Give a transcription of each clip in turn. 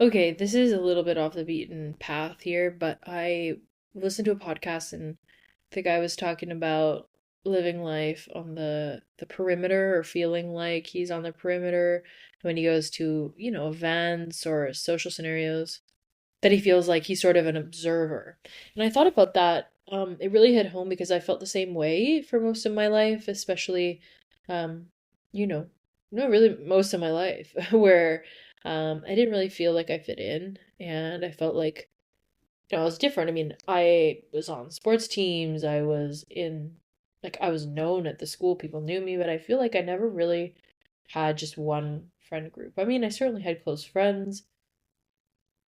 Okay, this is a little bit off the beaten path here, but I listened to a podcast and the guy was talking about living life on the perimeter or feeling like he's on the perimeter when he goes to, events or social scenarios, that he feels like he's sort of an observer. And I thought about that. It really hit home because I felt the same way for most of my life, especially, um, you know, no, really most of my life, where I didn't really feel like I fit in, and I felt like, I was different. I mean, I was on sports teams, I was known at the school, people knew me, but I feel like I never really had just one friend group. I mean, I certainly had close friends,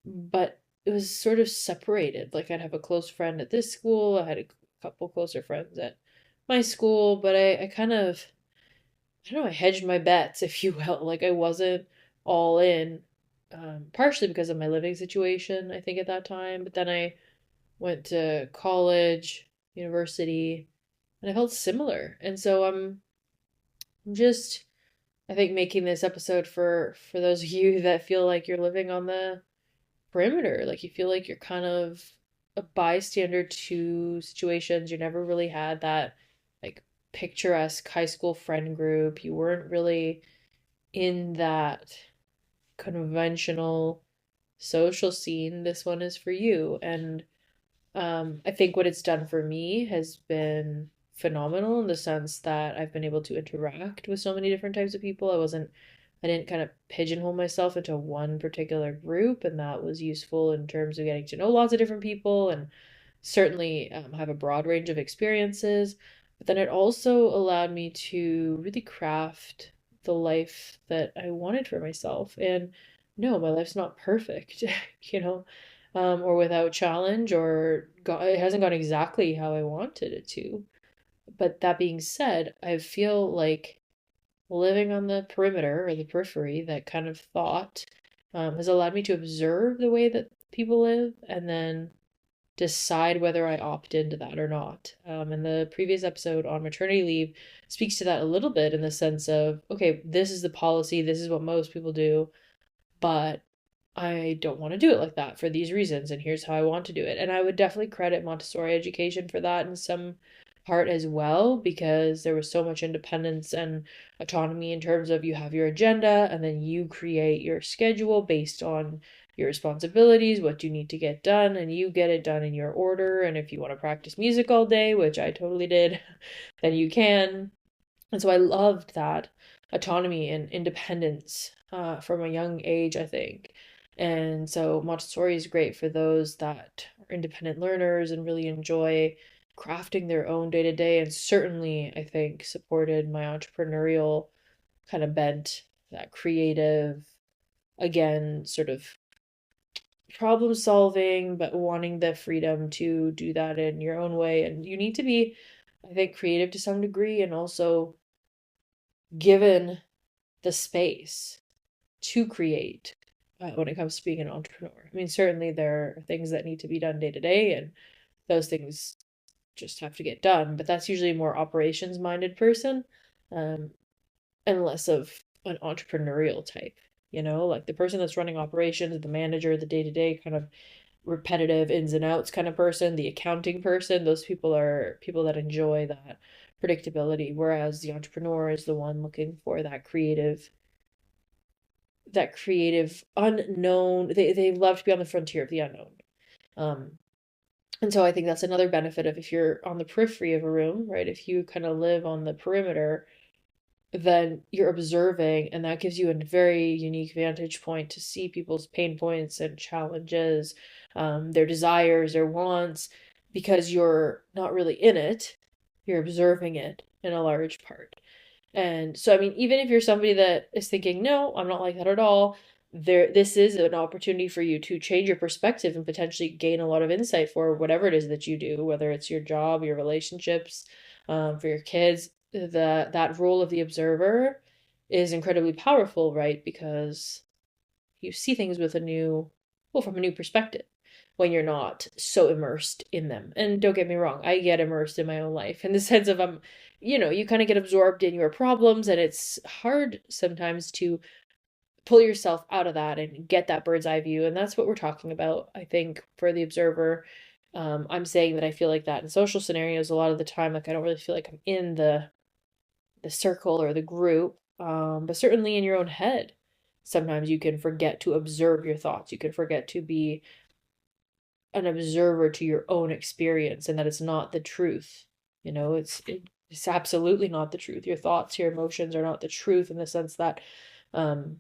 but it was sort of separated. Like I'd have a close friend at this school, I had a couple closer friends at my school, but I kind of, I don't know, I hedged my bets, if you will. Like I wasn't all in, partially because of my living situation, I think at that time. But then I went to college, university, and I felt similar. And so I'm just, I think, making this episode for those of you that feel like you're living on the perimeter. Like you feel like you're kind of a bystander to situations. You never really had that like picturesque high school friend group. You weren't really in that conventional social scene. This one is for you. And I think what it's done for me has been phenomenal in the sense that I've been able to interact with so many different types of people. I didn't kind of pigeonhole myself into one particular group, and that was useful in terms of getting to know lots of different people and certainly have a broad range of experiences. But then it also allowed me to really craft the life that I wanted for myself. And no, my life's not perfect, you know, or without challenge, it hasn't gone exactly how I wanted it to. But that being said, I feel like living on the perimeter or the periphery, that kind of thought, has allowed me to observe the way that people live and then decide whether I opt into that or not. And the previous episode on maternity leave speaks to that a little bit in the sense of, okay, this is the policy, this is what most people do, but I don't want to do it like that for these reasons, and here's how I want to do it. And I would definitely credit Montessori education for that in some part as well, because there was so much independence and autonomy in terms of you have your agenda and then you create your schedule based on your responsibilities, what you need to get done, and you get it done in your order. And if you want to practice music all day, which I totally did, then you can. And so I loved that autonomy and independence from a young age, I think. And so Montessori is great for those that are independent learners and really enjoy crafting their own day to day, and certainly, I think, supported my entrepreneurial kind of bent, that creative, again, sort of problem solving, but wanting the freedom to do that in your own way. And you need to be, I think, creative to some degree and also given the space to create when it comes to being an entrepreneur. I mean, certainly there are things that need to be done day to day, and those things just have to get done, but that's usually a more operations minded person, um, and less of an entrepreneurial type, like the person that's running operations, the manager, the day to day kind of repetitive ins and outs kind of person, the accounting person. Those people are people that enjoy that predictability, whereas the entrepreneur is the one looking for that creative unknown. They love to be on the frontier of the unknown. um and so I think that's another benefit of if you're on the periphery of a room, right? If you kind of live on the perimeter, then you're observing, and that gives you a very unique vantage point to see people's pain points and challenges, their desires, their wants, because you're not really in it, you're observing it in a large part. And so, I mean, even if you're somebody that is thinking, no, I'm not like that at all, this is an opportunity for you to change your perspective and potentially gain a lot of insight for whatever it is that you do, whether it's your job, your relationships, for your kids. That role of the observer is incredibly powerful, right? Because you see things from a new perspective when you're not so immersed in them. And don't get me wrong, I get immersed in my own life in the sense of you kind of get absorbed in your problems, and it's hard sometimes to pull yourself out of that and get that bird's eye view. And that's what we're talking about, I think, for the observer. I'm saying that I feel like that in social scenarios a lot of the time. Like I don't really feel like I'm in the circle or the group, but certainly in your own head. Sometimes you can forget to observe your thoughts. You can forget to be an observer to your own experience, and that it's not the truth. It's absolutely not the truth. Your thoughts, your emotions are not the truth in the sense that, um,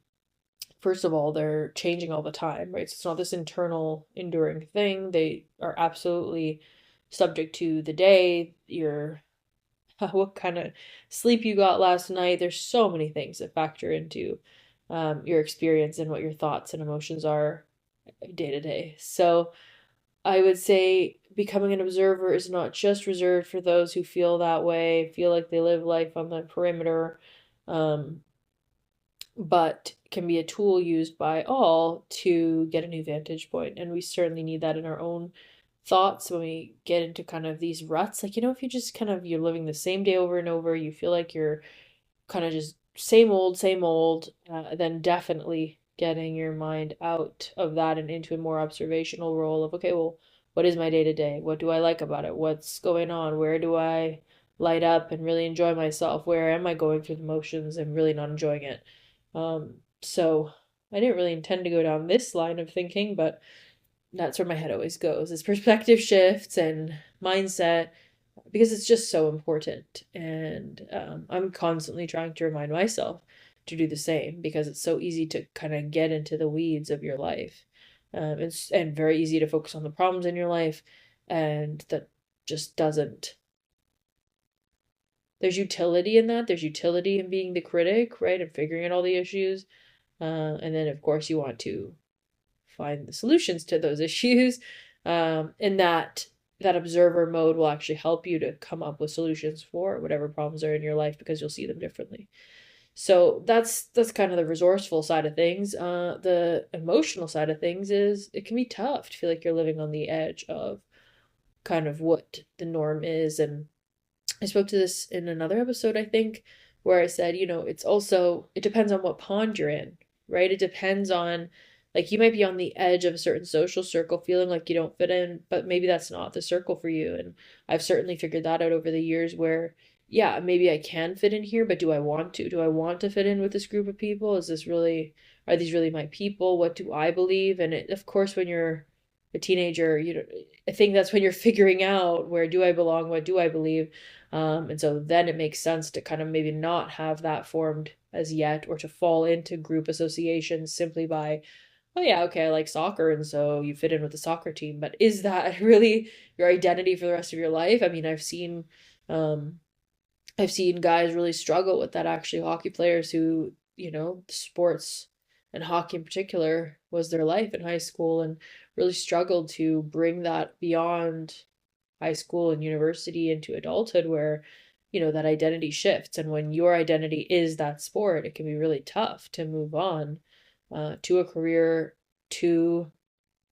first of all, they're changing all the time, right? So it's not this internal enduring thing. They are absolutely subject to the day, your what kind of sleep you got last night. There's so many things that factor into your experience and what your thoughts and emotions are day to day. So I would say becoming an observer is not just reserved for those who feel that way, feel like they live life on the perimeter, um, but can be a tool used by all to get a new vantage point. And we certainly need that in our own thoughts when we get into kind of these ruts. Like, if you just kind of, you're living the same day over and over, you feel like you're kind of just same old, then definitely getting your mind out of that and into a more observational role of, okay, well, what is my day to day? What do I like about it? What's going on? Where do I light up and really enjoy myself? Where am I going through the motions and really not enjoying it? So I didn't really intend to go down this line of thinking, but that's where my head always goes, is perspective shifts and mindset, because it's just so important. And I'm constantly trying to remind myself to do the same, because it's so easy to kind of get into the weeds of your life. And very easy to focus on the problems in your life, and that just doesn't. There's utility in that. There's utility in being the critic, right, and figuring out all the issues. And then, of course, you want to find the solutions to those issues. And that observer mode will actually help you to come up with solutions for whatever problems are in your life, because you'll see them differently. So that's kind of the resourceful side of things. The emotional side of things is it can be tough to feel like you're living on the edge of kind of what the norm is. And I spoke to this in another episode, I think, where I said, it depends on what pond you're in, right? It depends on, like, you might be on the edge of a certain social circle feeling like you don't fit in, but maybe that's not the circle for you. And I've certainly figured that out over the years where, yeah, maybe I can fit in here, but do I want to? Do I want to fit in with this group of people? Are these really my people? What do I believe? And of course, when you're a teenager, I think that's when you're figuring out, where do I belong? What do I believe? And so then it makes sense to kind of maybe not have that formed as yet, or to fall into group associations simply by, oh yeah, okay, I like soccer, and so you fit in with the soccer team. But is that really your identity for the rest of your life? I mean, um, I've seen guys really struggle with that, actually, hockey players who, sports and hockey in particular was their life in high school, and really struggled to bring that beyond high school and university into adulthood, where that identity shifts. And when your identity is that sport, it can be really tough to move on to a career, to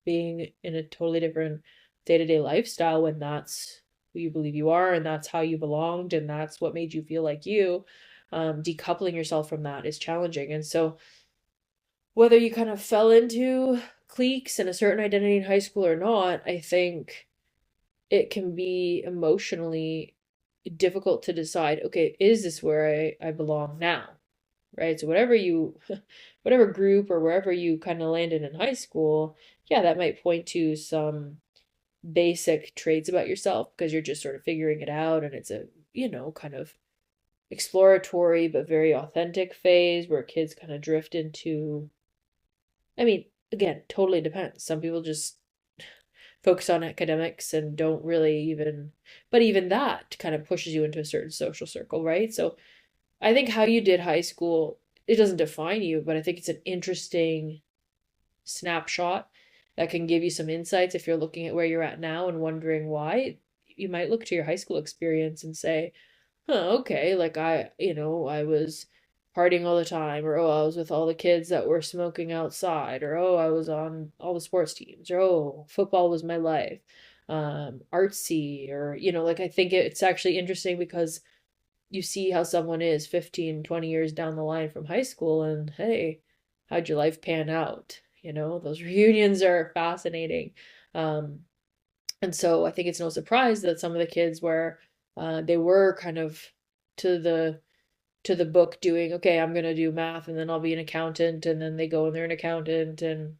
being in a totally different day-to-day lifestyle, when that's who you believe you are, and that's how you belonged, and that's what made you feel like you. Decoupling yourself from that is challenging. And so whether you kind of fell into cliques and a certain identity in high school or not, I think it can be emotionally difficult to decide, okay, is this where I belong now? Right? So whatever group or wherever you kind of landed in high school, yeah, that might point to some basic traits about yourself, because you're just sort of figuring it out, and it's a, kind of exploratory but very authentic phase where kids kind of drift into, I mean, again, totally depends. Some people just focus on academics and don't really but even that kind of pushes you into a certain social circle, right? So I think how you did high school, it doesn't define you, but I think it's an interesting snapshot that can give you some insights if you're looking at where you're at now and wondering why. You might look to your high school experience and say, huh, okay, like I was partying all the time, or oh, I was with all the kids that were smoking outside, or oh, I was on all the sports teams, or oh, football was my life. Artsy, or like, I think it's actually interesting because you see how someone is 15, 20 years down the line from high school, and hey, how'd your life pan out? Those reunions are fascinating. Um, and so I think it's no surprise that some of the kids where they were kind of to the book doing, okay, I'm gonna do math and then I'll be an accountant, and then they go and they're an accountant, and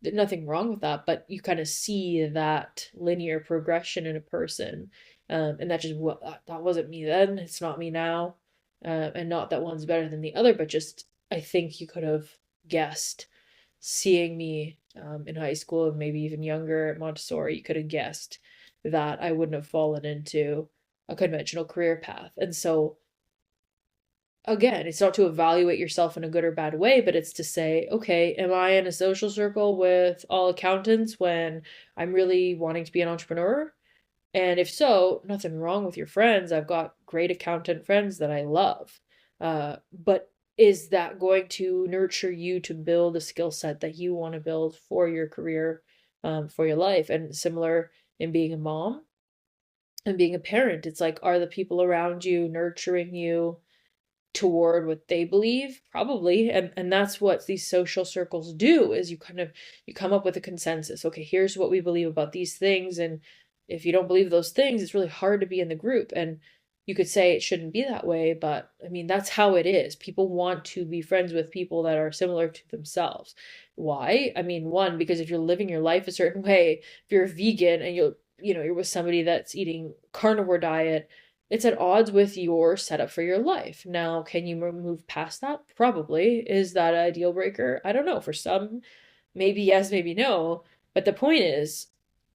there's nothing wrong with that, but you kind of see that linear progression in a person. And that just what that wasn't me then, it's not me now. And not that one's better than the other, but just I think you could have guessed, seeing me in high school and maybe even younger at Montessori, you could have guessed that I wouldn't have fallen into a conventional career path. And so again, it's not to evaluate yourself in a good or bad way, but it's to say, okay, am I in a social circle with all accountants when I'm really wanting to be an entrepreneur? And if so, nothing wrong with your friends. I've got great accountant friends that I love. But is that going to nurture you to build a skill set that you want to build for your career, for your life? And similar in being a mom and being a parent, it's like, are the people around you nurturing you toward what they believe? Probably. And that's what these social circles do, is you come up with a consensus. Okay, here's what we believe about these things, and if you don't believe those things, it's really hard to be in the group. And you could say it shouldn't be that way, but I mean, that's how it is. People want to be friends with people that are similar to themselves. Why? I mean, one, because if you're living your life a certain way, if you're a vegan and you're with somebody that's eating carnivore diet, it's at odds with your setup for your life. Now, can you move past that? Probably. Is that a deal breaker? I don't know. For some, maybe yes, maybe no. But the point is,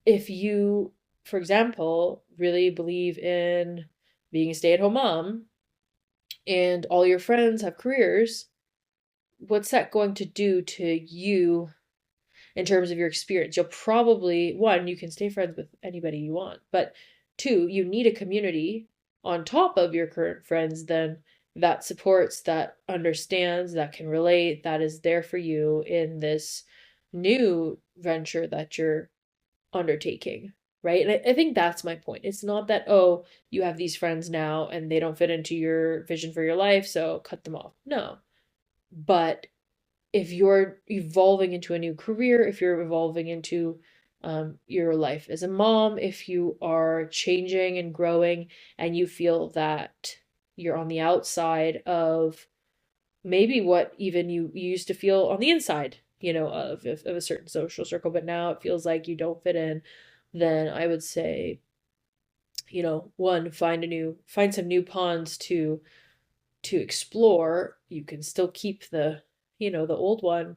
if you, for example, really believe in being a stay-at-home mom and all your friends have careers, what's that going to do to you in terms of your experience? You'll probably, one, you can stay friends with anybody you want, but two, you need a community on top of your current friends then that supports, that understands, that can relate, that is there for you in this new venture that you're undertaking, right? And I think that's my point. It's not that, oh, you have these friends now and they don't fit into your vision for your life, so cut them off. No. But if you're evolving into a new career, if you're evolving into your life as a mom, if you are changing and growing and you feel that you're on the outside of maybe what even you used to feel on the inside, of a certain social circle, but now it feels like you don't fit in, then I would say, one, find some new ponds to explore. You can still keep the old one.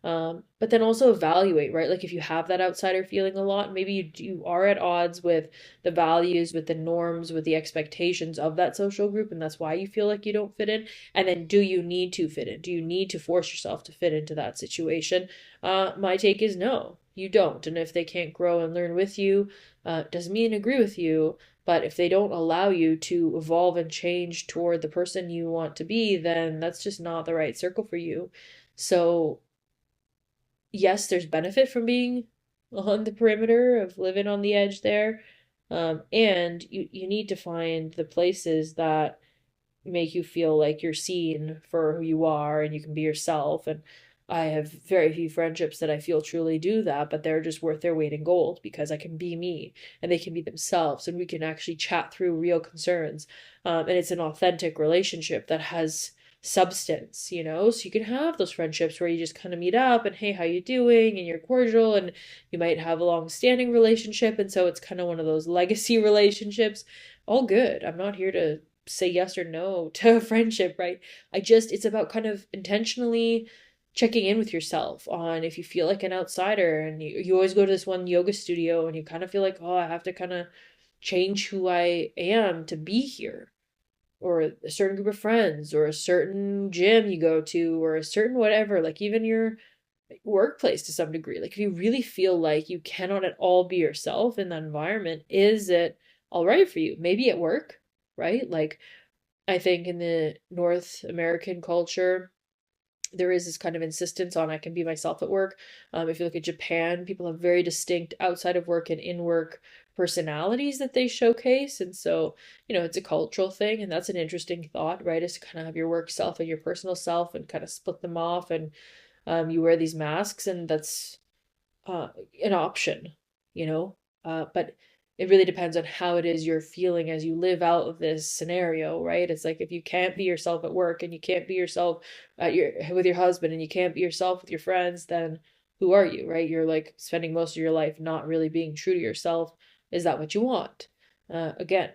But then also evaluate, right? Like if you have that outsider feeling a lot, maybe you are at odds with the values, with the norms, with the expectations of that social group, and that's why you feel like you don't fit in. And then do you need to fit in? Do you need to force yourself to fit into that situation? My take is no, you don't. And if they can't grow and learn with you, doesn't mean agree with you, but if they don't allow you to evolve and change toward the person you want to be, then that's just not the right circle for you. So, yes, there's benefit from being on the perimeter, of living on the edge there. And you need to find the places that make you feel like you're seen for who you are and you can be yourself. And I have very few friendships that I feel truly do that, but they're just worth their weight in gold because I can be me and they can be themselves and we can actually chat through real concerns. And it's an authentic relationship that has substance, so you can have those friendships where you just kind of meet up and, hey, how you doing, and you're cordial, and you might have a long-standing relationship, and so it's kind of one of those legacy relationships. All good. I'm not here to say yes or no to a friendship, right? It's about kind of intentionally checking in with yourself on if you feel like an outsider, and you always go to this one yoga studio and you kind of feel like, oh, I have to kind of change who I am to be here, or a certain group of friends, or a certain gym you go to, or a certain whatever, like even your workplace to some degree. Like if you really feel like you cannot at all be yourself in that environment, is it all right for you? Maybe at work, right? Like I think in the North American culture, there is this kind of insistence on I can be myself at work. If you look at Japan, people have very distinct outside of work and in work personalities that they showcase. And so, it's a cultural thing. And that's an interesting thought, right? Is to kind of have your work self and your personal self and kind of split them off. And You wear these masks, and that's an option, you know? But it really depends on how it is you're feeling as you live out of this scenario, right? It's like if you can't be yourself at work and you can't be yourself at your with your husband and you can't be yourself with your friends, then who are you, right? You're like spending most of your life not really being true to yourself. Is that what you want? Again,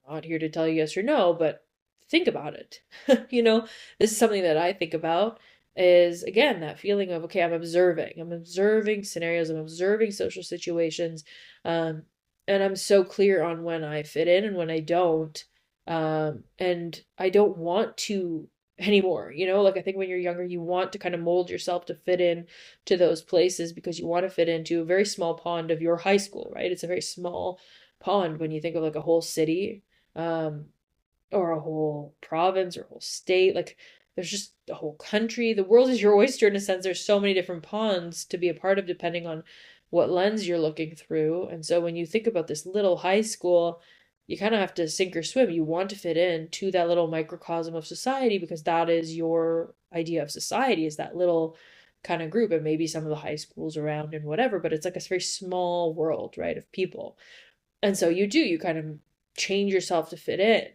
I'm not here to tell you yes or no, but think about it. You know, this is something that I think about is again that feeling of okay, I'm observing scenarios, I'm observing social situations, um and I'm so clear on when I fit in and when I don't, and I don't want to anymore, you know, like I think when you're younger you want to kind of mold yourself to fit in to those places because you want to fit into a very small pond of your high school, right? It's a very small pond when you think of like a whole city, um or a whole province or a whole state. Like there's just a whole country. The world is your oyster in a sense. There's so many different ponds to be a part of depending on what lens you're looking through. And so when you think about this little high school, you kind of have to sink or swim. You want to fit in to that little microcosm of society because that is your idea of society, is that little kind of group, and maybe some of the high schools around and whatever, but it's like a very small world, right, of people. And so you kind of change yourself to fit in.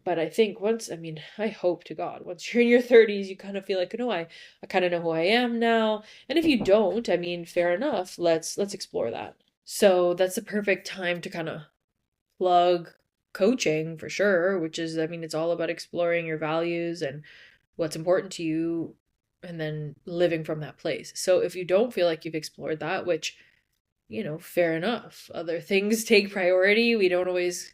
But I think once, I mean, I hope to God, once you're in your 30s, you kind of feel like, no, I kind of know who I am now. And if you don't, I mean, fair enough. Let's explore that. So that's the perfect time to kind of plug coaching for sure, which is, I mean, it's all about exploring your values and what's important to you and then living from that place. So if you don't feel like you've explored that, which, you know, fair enough. Other things take priority. We don't always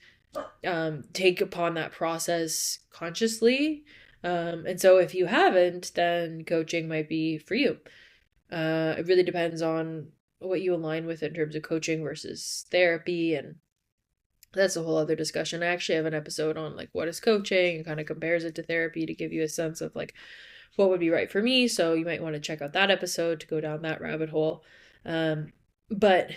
take upon that process consciously. And so if you haven't, then coaching might be for you. It really depends on what you align with in terms of coaching versus therapy. And that's a whole other discussion. I actually have an episode on like what is coaching and kind of compares it to therapy to give you a sense of like what would be right for me. So you might want to check out that episode to go down that rabbit hole. But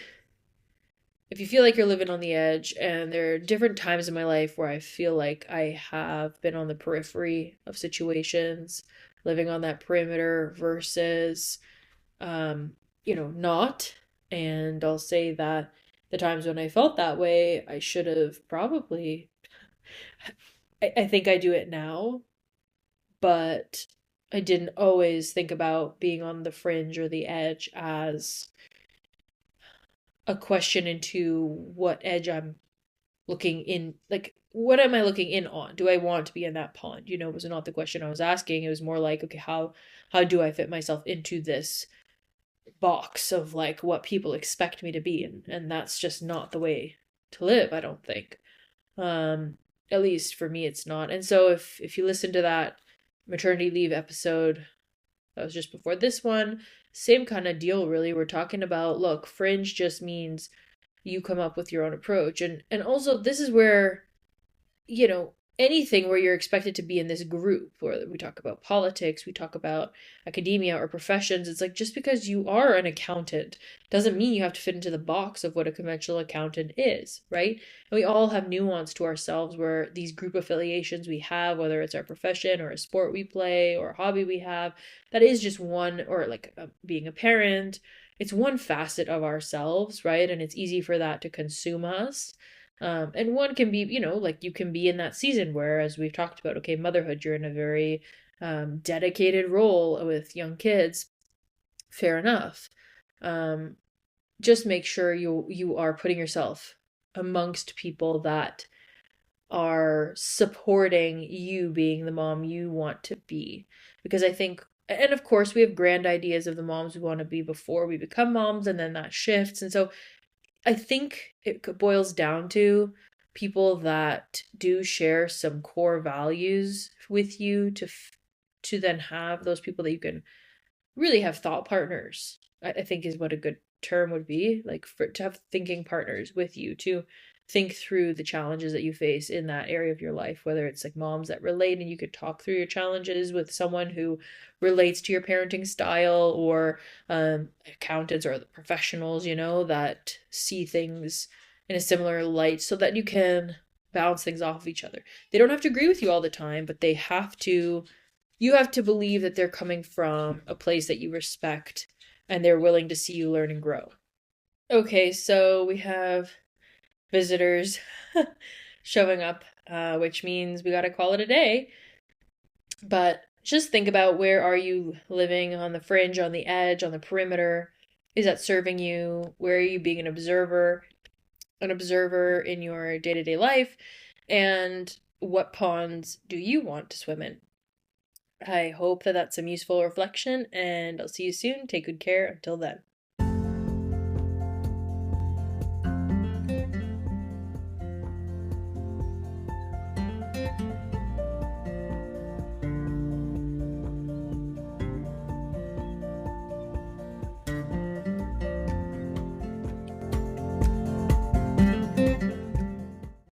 if you feel like you're living on the edge, and there are different times in my life where I feel like I have been on the periphery of situations, living on that perimeter versus, not. And I'll say that the times when I felt that way, I should have probably, I think I do it now, but I didn't always think about being on the fringe or the edge as a question into what edge I'm looking in, like what am I looking in on? Do I want to be in that pond? You know, was not the question I was asking. It was more like, okay, how do I fit myself into this box of like what people expect me to be? And that's just not the way to live, I don't think. At least for me it's not. And so if you listen to that maternity leave episode that was just before this one, same kind of deal really. We're talking about, look, fringe just means you come up with your own approach. And also this is where, anything where you're expected to be in this group, where we talk about politics, we talk about academia or professions, it's like just because you are an accountant doesn't mean you have to fit into the box of what a conventional accountant is, right? And we all have nuance to ourselves where these group affiliations we have, whether it's our profession or a sport we play or a hobby we have, that is just one, or like being a parent, it's one facet of ourselves, right? And it's easy for that to consume us. And one can be, like you can be in that season where, as we've talked about, okay, motherhood, you're in a very dedicated role with young kids. Fair enough. Um, just make sure you are putting yourself amongst people that are supporting you being the mom you want to be. Because I think, and of course, we have grand ideas of the moms we want to be before we become moms, and then that shifts. And so I think it boils down to people that do share some core values with you to then have those people that you can really have thought partners. I think is what a good term would be, like for to have thinking partners with you to think through the challenges that you face in that area of your life, whether it's like moms that relate and you could talk through your challenges with someone who relates to your parenting style, or accountants or the professionals, that see things in a similar light so that you can bounce things off of each other. They don't have to agree with you all the time, but they have to you have to believe that they're coming from a place that you respect and they're willing to see you learn and grow. Okay, so we have visitors showing up, which means we gotta call it a day. But just think about, where are you living? On the fringe, on the edge, on the perimeter? Is that serving you? Where are you being an observer? An observer in your day-to-day life? And what ponds do you want to swim in? I hope that that's some useful reflection, and I'll see you soon. Take good care. Until then.